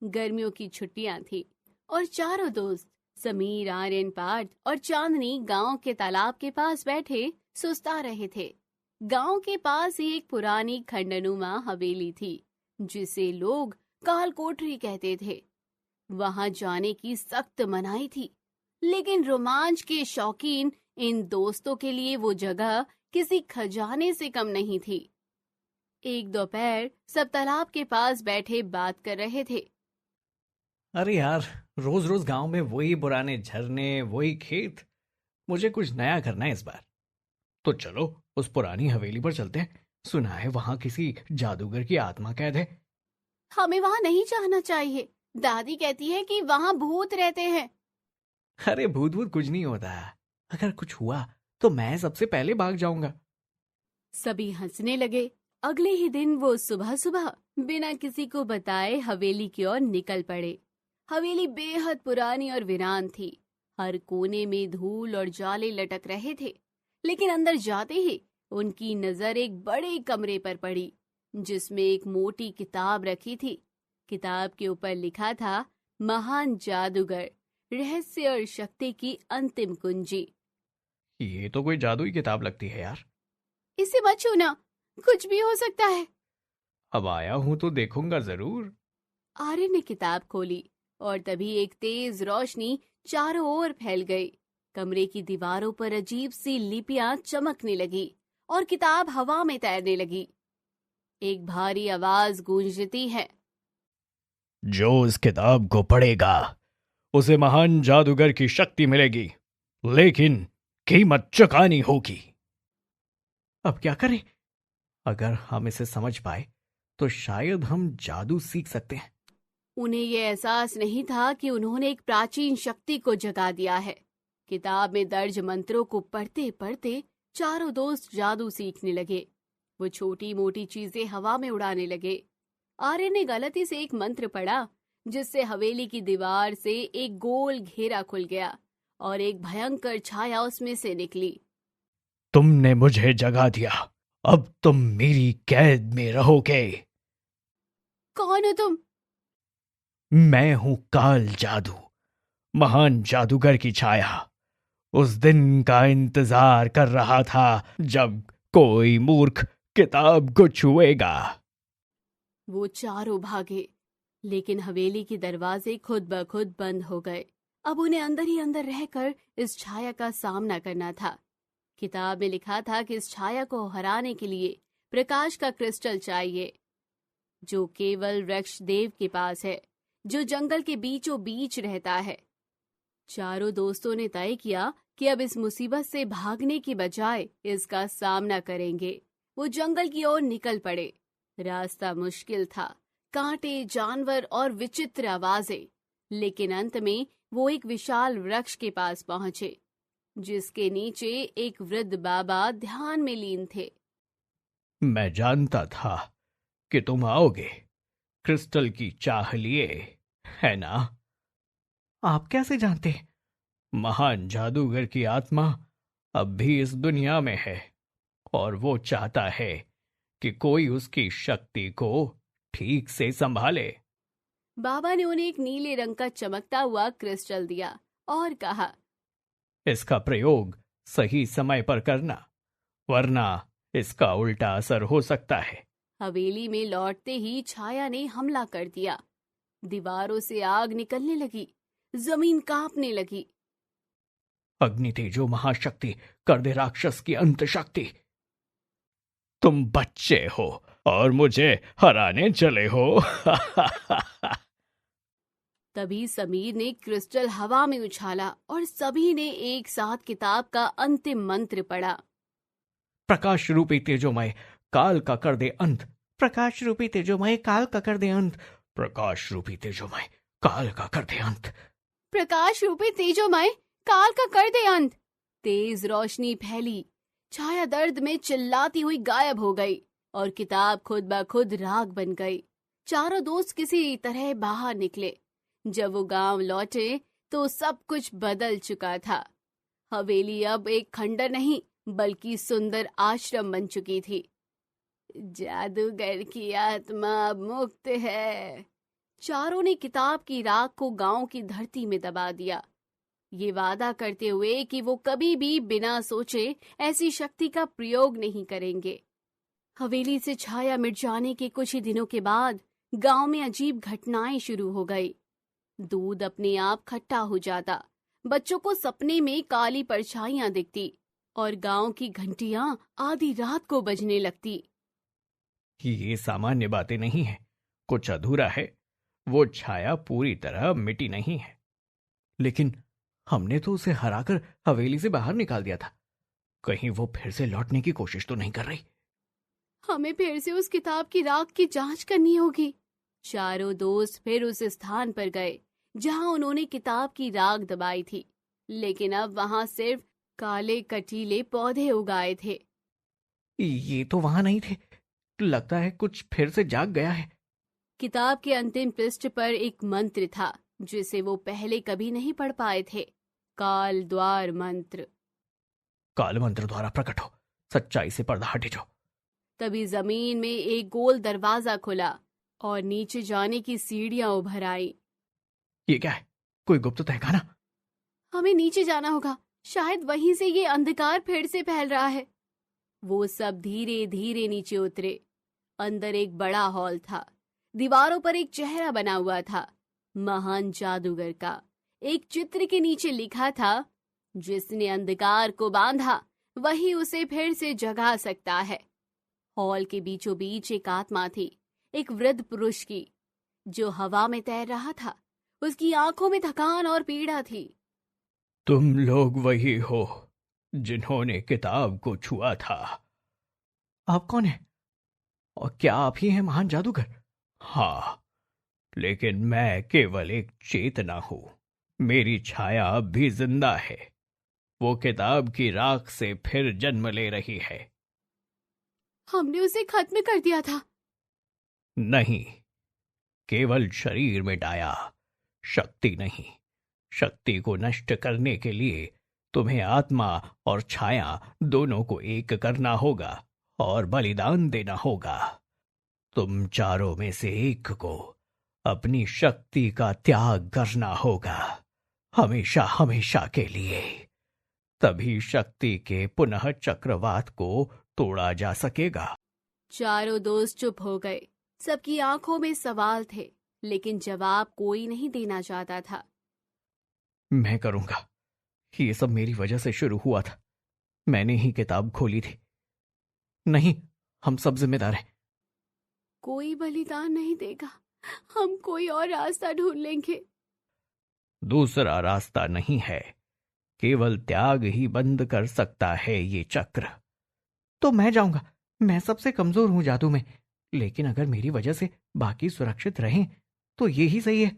गर्मियों की छुट्टियां थी और चारों दोस्त समीर, आर्यन, पार्थ और चांदनी गांव के तालाब के पास बैठे सुस्ता रहे थे। गांव के पास ही एक पुरानी खंडनुमा हवेली थी जिसे लोग काल कोठरी कहते थे। वहां जाने की सख्त मनाही थी, लेकिन रोमांच के शौकीन इन दोस्तों के लिए वो जगह किसी खजाने से कम नहीं थी। एक दोपहर सब तालाब के पास बैठे बात कर रहे थे। अरे यार, रोज रोज गांव में वही पुराने झरने, वही खेत। मुझे कुछ नया करना है इस बार। तो चलो उस पुरानी हवेली पर चलते हैं। सुना है वहां किसी जादूगर की आत्मा कैद है। हमें वहां नहीं जाना चाहिए। दादी कहती है कि वहां भूत रहते हैं। अरे भूत भूत कुछ नहीं होता। अगर कुछ हुआ तो मैं सबसे पहले भाग जाऊंगा। सभी हंसने लगे। अगले ही दिन वो सुबह सुबह बिना किसी को बताए हवेली की ओर निकल पड़े। हवेली बेहद पुरानी और वीरान थी। हर कोने में धूल और जाले लटक रहे थे, लेकिन अंदर जाते ही उनकी नजर एक बड़े कमरे पर पड़ी जिसमें एक मोटी किताब रखी थी। किताब के ऊपर लिखा था, महान जादूगर, रहस्य और शक्ति की अंतिम कुंजी। ये तो कोई जादुई किताब लगती है यार। इसे मत छूना, कुछ भी हो सकता है। अब आया हूं तो देखूंगा जरूर। आर्य ने किताब खोली और तभी एक तेज रोशनी चारों ओर फैल गई। कमरे की दीवारों पर अजीब सी लिपियां चमकने लगी और किताब हवा में तैरने लगी। एक भारी आवाज गूंजती है, जो इस किताब को पढ़ेगा उसे महान जादूगर की शक्ति मिलेगी, लेकिन कीमत चुकानी होगी। अब क्या करें? अगर हम इसे समझ पाए तो शायद हम जादू सीख सकते हैं। उन्हें यह एहसास नहीं था कि उन्होंने एक प्राचीन शक्ति को जगा दिया है। किताब में दर्ज मंत्रों को पढ़ते पढ़ते चारों दोस्त जादू सीखने लगे। वो छोटी मोटी चीजें हवा में उड़ाने लगे। आर्य ने गलती से एक मंत्र पढ़ा जिससे हवेली की दीवार से एक गोल घेरा खुल गया और एक भयंकर छाया उसमें से निकली। तुमने मुझे जगा दिया, अब तुम मेरी कैद में रहोगे। कौन हो तुम? मैं हूं काल जादू, महान जादूगर की छाया। उस दिन का इंतजार कर रहा था जब कोई मूर्ख किताब को छुएगा। वो चारों भागे, लेकिन हवेली के दरवाजे खुद ब खुद बंद हो गए। अब उन्हें अंदर ही अंदर रहकर इस छाया का सामना करना था। किताब में लिखा था कि इस छाया को हराने के लिए प्रकाश का क्रिस्टल चाहिए, जो केवल वृक्ष देव के पास है, जो जंगल के बीचों बीच रहता है। चारों दोस्तों ने तय किया कि अब इस मुसीबत से भागने की बजाय इसका सामना करेंगे। वो जंगल की ओर निकल पड़े। रास्ता मुश्किल था, कांटे, जानवर और विचित्र आवाजें, लेकिन अंत में वो एक विशाल वृक्ष के पास पहुंचे जिसके नीचे एक वृद्ध बाबा ध्यान में लीन थे। मैं जानता था कि तुम आओगे, क्रिस्टल की चाह लिए, है ना? आप कैसे जानते? महान जादूगर की आत्मा अब भी इस दुनिया में है और वो चाहता है कि कोई उसकी शक्ति को ठीक से संभाले। बाबा ने उन्हें एक नीले रंग का चमकता हुआ क्रिस्टल दिया और कहा, इसका प्रयोग सही समय पर करना, वरना इसका उल्टा असर हो सकता है। हवेली में लौटते ही छाया ने हमला कर दिया। दीवारों से आग निकलने लगी, जमीन कांपने लगी। अग्नि तेजो महाशक्ति, कर दे राक्षस की अंत शक्ति। तुम बच्चे हो और मुझे हराने चले हो। तभी समीर ने क्रिस्टल हवा में उछाला और सभी ने एक साथ किताब का अंतिम मंत्र पढ़ा। प्रकाश रूपी तेजोमय, काल का कर दे अंत। प्रकाश रूपी तेजोमय, काल का कर दे अंत। प्रकाश रूपी तेजोमय, काल का कर दे अंत। प्रकाश रूपी तेजोमय, काल का कर दे अंत। तेज रोशनी फैली, छाया दर्द में चिल्लाती हुई गायब हो गई और किताब खुद ब खुद राख बन गई। चारों दोस्त किसी तरह बाहर निकले। जब वो गांव लौटे तो सब कुछ बदल चुका था। हवेली अब एक खंडर नहीं बल्कि सुंदर आश्रम बन चुकी थी। जादूगर की आत्मा अब मुक्त है, चारों ने किताब की राख को गांव की धरती में दबा दिया, ये वादा करते हुए कि वो कभी भी बिना सोचे ऐसी शक्ति का प्रयोग नहीं करेंगे। हवेली से छाया मिट जाने के कुछ ही दिनों के बाद गांव में अजीब घटनाएं शुरू हो गई। दूध अपने आप खट्टा हो जाता, बच्चों को सपने में काली परछाइयां दिखती और गांव की घंटियां आधी रात को बजने लगती। ये सामान्य बातें नहीं है, कुछ अधूरा है। वो छाया पूरी तरह मिटी नहीं है, लेकिन हमने तो उसे हराकर हवेली से बाहर निकाल दिया था। कहीं वो फिर से लौटने की कोशिश तो नहीं कर रही? हमें फिर से उस किताब की राख की जांच करनी होगी। चारों दोस्त फिर उस स्थान पर गए जहां उन्होंने किताब की राख दबाई थी, लेकिन अब वहां सिर्फ काले कटीले पौधे उगाए थे। ये तो वहां नहीं थे, लगता है कुछ फिर से जाग गया है। किताब के अंतिम पृष्ठ पर एक मंत्र था जिसे वो पहले कभी नहीं पढ़ पाए थे। काल द्वार मंत्र। काल मंत्र द्वारा प्रकट हो, सच्चाई से पर्दा हटे जाओ। तभी जमीन में एक गोल दरवाजा खुला और नीचे जाने की सीढ़ियां उभर आई। ये क्या है, कोई गुप्त तहखाना? हमें नीचे जाना होगा, शायद वहीं से ये अंधकार फिर से फैल रहा है। वो सब धीरे धीरे नीचे उतरे। अंदर एक बड़ा हॉल था। दीवारों पर एक चेहरा बना हुआ था, महान जादूगर का। एक चित्र के नीचे लिखा था, जिसने अंधकार को बांधा वही उसे फिर से जगा सकता है। हॉल के बीचों बीच एक आत्मा थी, एक वृद्ध पुरुष की, जो हवा में तैर रहा था। उसकी आंखों में थकान और पीड़ा थी। तुम लोग वही हो जिन्होंने किताब को छुआ था। आप कौन है और क्या आप ही हैं महान जादूगर? हाँ, लेकिन मैं केवल एक चेतना हूं। मेरी छाया अब भी जिंदा है। वो किताब की राख से फिर जन्म ले रही है। हमने उसे खत्म कर दिया था। नहीं, केवल शरीर मिटाया, शक्ति नहीं। शक्ति को नष्ट करने के लिए तुम्हें आत्मा और छाया दोनों को एक करना होगा और बलिदान देना होगा। तुम चारों में से एक को अपनी शक्ति का त्याग करना होगा, हमेशा हमेशा के लिए। तभी शक्ति के पुनः चक्रवात को तोड़ा जा सकेगा। चारों दोस्त चुप हो गए। सबकी आंखों में सवाल थे, लेकिन जवाब कोई नहीं देना चाहता था। मैं करूंगा। ये सब मेरी वजह से शुरू हुआ था। मैंने ही किताब खोली थी। नहीं, हम सब जिम्मेदार हैं। कोई बलिदान नहीं देगा, हम कोई और रास्ता ढूंढ लेंगे। दूसरा रास्ता नहीं है, केवल त्याग ही बंद कर सकता है ये चक्र। तो मैं जाऊंगा, मैं सबसे कमजोर हूं जादू में, लेकिन अगर मेरी वजह से बाकी सुरक्षित रहें तो ये ही सही है।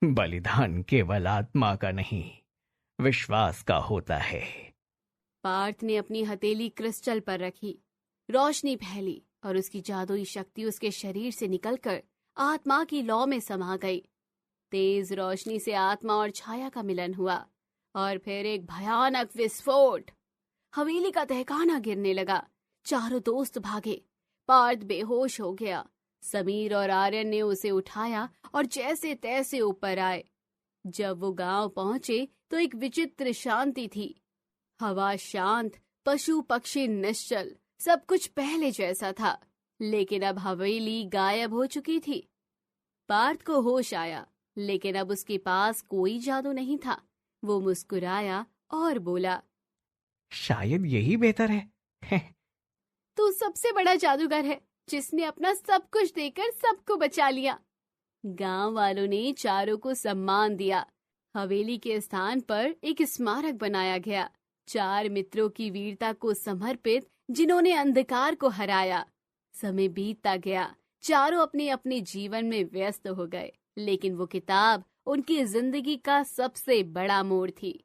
बलिदान केवल आत्मा का नहीं, विश्वास का होता है। पार्थ ने अपनी हथेली क्रिस्टल पर रखी। रोशनी फैली और उसकी जादुई शक्ति उसके शरीर से निकलकर आत्मा की लौ में समा गई। तेज रोशनी से आत्मा और छाया का मिलन हुआ और फिर एक भयानक विस्फोट। हवेली का तहखाना गिरने लगा। चारों दोस्त भागे। पार्थ बेहोश हो गया। समीर और आर्यन ने उसे उठाया और जैसे तैसे ऊपर आए। जब वो गांव पहुंचे तो एक विचित्र शांति थी। हवा शांत, पशु पक्षी निश्चल, सब कुछ पहले जैसा था, लेकिन अब हवेली गायब हो चुकी थी। पार्थ को होश आया, लेकिन अब उसके पास कोई जादू नहीं था। वो मुस्कुराया और बोला, शायद यही बेहतर है। तू सबसे बड़ा जादूगर है, जिसने अपना सब कुछ देकर सबको बचा लिया। गांव वालों ने चारों को सम्मान दिया। हवेली के स्थान पर एक स्मारक बनाया गया, 4 मित्रों की वीरता को समर्पित, जिन्होंने अंधकार को हराया। समय बीतता गया। चारों अपने अपने जीवन में व्यस्त हो गए, लेकिन वो किताब उनकी जिंदगी का सबसे बड़ा मोड़ थी।